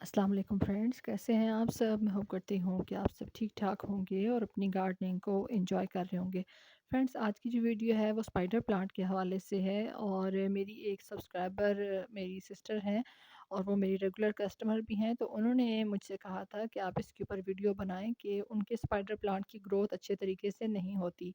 अस्सलाम वालेकुम फ्रेंड्स, कैसे हैं आप सब? मैं होप करती हूँ कि आप सब ठीक ठाक होंगे और अपनी गार्डनिंग को एंजॉय कर रहे होंगे। फ्रेंड्स, आज की जो वीडियो है वो स्पाइडर प्लांट के हवाले से है और मेरी एक सब्सक्राइबर मेरी सिस्टर हैं और वो मेरी रेगुलर कस्टमर भी हैं। तो उन्होंने मुझसे कहा था कि आप इसके ऊपर वीडियो बनाएं कि उनके स्पाइडर प्लांट की ग्रोथ अच्छे तरीके से नहीं होती।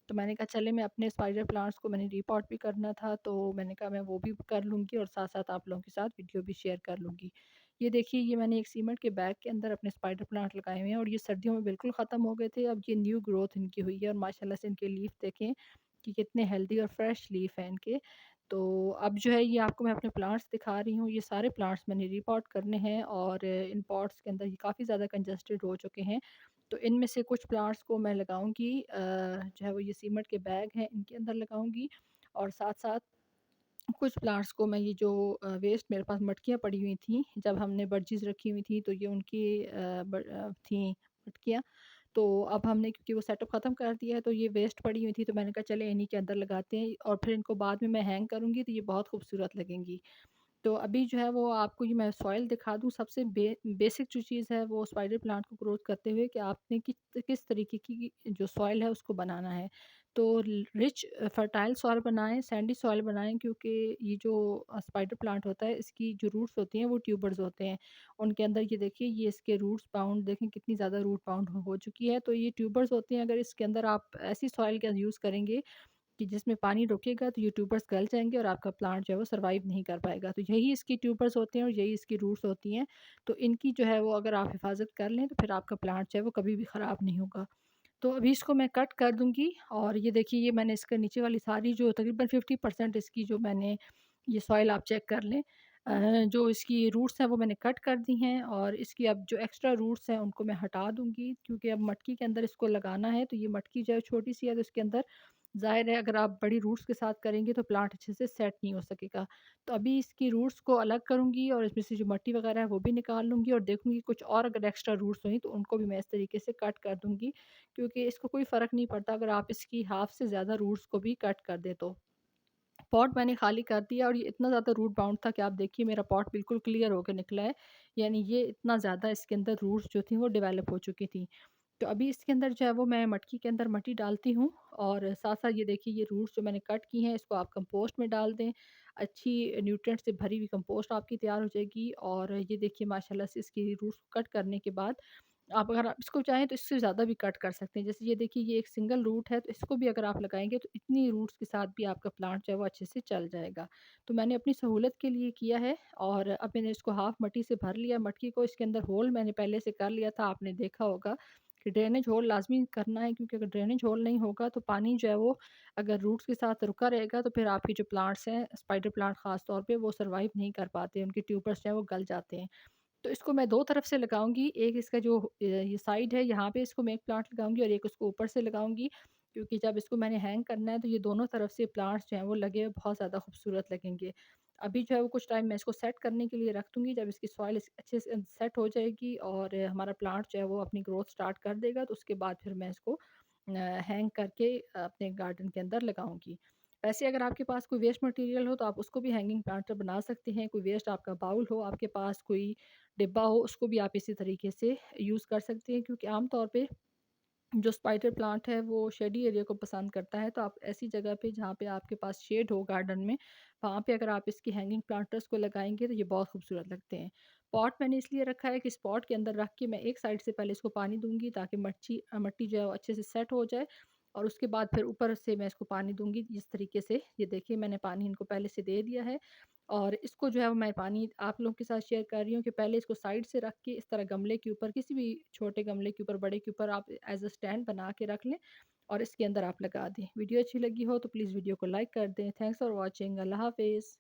तो मैंने कहा चले, मैं अपने स्पाइडर प्लांट्स को मैंने रिपोर्ट भी करना था, तो मैंने कहा मैं वो भी कर लूँगी और साथ-साथ आप लोगों के साथ वीडियो भी शेयर कर लूँगी। ये देखिए, ये मैंने एक सीमेंट के बैग के अंदर अपने स्पाइडर प्लांट लगाए हुए हैं और ये सर्दियों में बिल्कुल ख़त्म हो गए थे। अब ये न्यू ग्रोथ इनकी हुई है और माशाल्लाह से इनके लीफ देखें कि कितने हेल्दी और फ्रेश लीफ हैं इनके। तो अब जो है ये आपको मैं अपने प्लांट्स दिखा रही हूँ। ये सारे प्लांट्स मैंने रिपॉट करने हैं और इन पॉट्स के अंदर ये काफ़ी ज़्यादा कंजस्टेड हो चुके हैं। तो इनमें से कुछ प्लांट्स को मैं लगाऊंगी, जो है वो ये सीमेंट के बैग हैं इनके अंदर लगाऊंगी और साथ साथ कुछ प्लांट्स को मैं ये जो वेस्ट मेरे पास मटकियाँ पड़ी हुई थी, जब हमने बर्जीज़ रखी हुई थी तो ये उनकी थी मटकियाँ। तो अब हमने क्योंकि वो सेटअप ख़त्म कर दिया है तो ये वेस्ट पड़ी हुई थी, तो मैंने कहा चले इन्हीं के अंदर लगाते हैं और फिर इनको बाद में मैं हैंग करूँगी तो ये बहुत खूबसूरत लगेंगी। तो अभी जो है वो आपको ये मैं सॉइल दिखा दूँ। सबसे बेसिक जो चीज़ है वो स्पाइडर प्लांट को ग्रोथ करते हुए कि आपने किस किस तरीके की जो सॉइल है उसको बनाना है। तो रिच फर्टाइल सॉइल बनाएँ, सैंडी सॉइल बनाएँ, क्योंकि ये जो स्पाइडर प्लांट होता है इसकी जो रूट्स होती हैं वो ट्यूबर्स होते हैं। उनके अंदर ये देखिए, ये इसके रूट्स बाउंड देखें कितनी ज़्यादा रूट बाउंड हो चुकी है। तो ये ट्यूबर्स होते हैं, अगर इसके अंदर आप ऐसी सॉइल का यूज़ करेंगे कि जिसमें पानी रुकेगा तो ये ट्यूबर्स गल जाएँगे और आपका प्लांट जो है वो सर्वाइव नहीं कर पाएगा। तो यही इसकी ट्यूबर्स होते हैं और यही इसकी रूट्स होती हैं। तो इनकी जो है वो अगर आप हिफ़ाज़त कर लें तो फिर आपका प्लांट जो है वो कभी भी ख़राब नहीं होगा। तो अभी इसको मैं कट कर दूँगी और ये देखिए, ये मैंने इसके नीचे वाली सारी जो तकरीबन 50% इसकी जो मैंने ये सॉइल आप चेक कर लें, जो इसकी रूट्स हैं वो मैंने कट कर दी हैं और इसकी अब जो एक्स्ट्रा रूट्स हैं उनको मैं हटा दूँगी, क्योंकि अब मटकी के अंदर इसको लगाना है। तो ये मटकी जो है छोटी-सी है तो इसके अंदर ज़ाहिर है अगर आप बड़ी रूट्स के साथ करेंगे तो प्लांट अच्छे से सेट नहीं हो सकेगा। तो अभी इसकी रूट्स को अलग करूँगी और इसमें से जो मट्टी वगैरह है वो भी निकाल लूँगी और देखूँगी कुछ और अगर एक्स्ट्रा रूट्स हुई तो उनको भी मैं इस तरीके से कट कर दूँगी, क्योंकि इसको कोई फ़र्क नहीं पड़ता अगर आप इसकी हाफ़ से ज़्यादा रूट्स को भी कट कर दें तो। पॉट मैंने खाली कर दिया और ये इतना ज़्यादा रूट बाउंड था कि आप देखिए मेरा पॉट बिल्कुल क्लियर होके निकला है। यानी ये इतना ज़्यादा इसके अंदर रूट्स जो थी वो डेवलप हो चुकी थी। तो अभी इसके अंदर जो है वो मैं मटकी के अंदर मट्टी डालती हूँ और साथ-साथ ये देखिए, ये रूट्स जो मैंने कट की हैं इसको आप कंपोस्ट में डाल दें। अच्छी न्यूट्रिएंट से भरी हुई कंपोस्ट आपकी तैयार हो जाएगी और ये देखिए माशाल्लाह से इसकी रूट्स को कट करने के बाद आप इसको चाहें तो इससे ज़्यादा भी कट कर सकते हैं। जैसे ये देखिए, ये एक सिंगल रूट है तो इसको भी अगर आप लगाएँगे तो इतनी रूट्स के साथ भी आपका प्लांट जो है वो अच्छे से चल जाएगा। तो मैंने अपनी सहूलत के लिए किया है और अब मैंने इसको हाफ़ मट्टी से भर लिया। मटकी को इसके अंदर होल मैंने पहले से कर लिया था, आपने देखा होगा कि ड्रेनेज होल लाज़मी करना है, क्योंकि अगर ड्रेनेज होल नहीं होगा तो पानी जो है वो अगर रूट्स के साथ रुका रहेगा तो फिर आपके जो प्लांट्स हैं, स्पाइडर प्लांट ख़ास तौर पे, वो सर्वाइव नहीं कर पाते, उनके ट्यूबर्स जो हैं वो गल जाते हैं। तो इसको मैं 2 तरफ से लगाऊँगी, एक इसका जो ये साइड है यहाँ पे इसको मैं एक प्लांट लगाऊँगी और एक उसको ऊपर से लगाऊँगी, क्योंकि जब इसको मैंने हैंग करना है तो ये दोनों तरफ से प्लांट्स जो हैं वो लगे हुए बहुत ज़्यादा खूबसूरत लगेंगे। अभी जो है वो कुछ टाइम मैं इसको सेट करने के लिए रख दूँगी, जब इसकी सॉइल इस अच्छे से सेट हो जाएगी और हमारा प्लांट जो है वो अपनी ग्रोथ स्टार्ट कर देगा, तो उसके बाद फिर मैं इसको हैंग करके अपने गार्डन के अंदर लगाऊँगी। वैसे अगर आपके पास कोई वेस्ट मटेरियल हो तो आप उसको भी हैंगिंग प्लांटर बना सकते हैं। कोई वेस्ट आपका बाउल हो आपके पास, कोई डिब्बा हो, उसको भी आप इसी तरीके से यूज़ कर सकते हैं, क्योंकि आम तौर पे जो स्पाइडर प्लांट है वो शेडी एरिया को पसंद करता है। तो आप ऐसी जगह पे जहाँ पे आपके पास शेड हो गार्डन में, वहाँ पे अगर आप इसकी हैंगिंग प्लांटर्स को लगाएँगे तो ये बहुत खूबसूरत लगते हैं। पॉट मैंने इसलिए रखा है कि इस पॉट के अंदर रख के मैं एक साइड से पहले इसको पानी दूँगी ताकि मट्टी जो है वो अच्छे से सेट हो जाए और उसके बाद फिर ऊपर से मैं इसको पानी दूँगी इस तरीके से। ये देखिए, मैंने पानी इनको पहले से दे दिया है और इसको जो है वो मैं पानी आप लोगों के साथ शेयर कर रही हूँ कि पहले इसको साइड से रख के इस तरह गमले के ऊपर, किसी भी छोटे गमले के ऊपर, बड़े के ऊपर आप एज़ अ स्टैंड बना के रख लें और इसके अंदर आप लगा दें। वीडियो अच्छी लगी हो तो प्लीज़ वीडियो को लाइक कर दें। Thanks for watching. अल्लाह हाफ़िज़।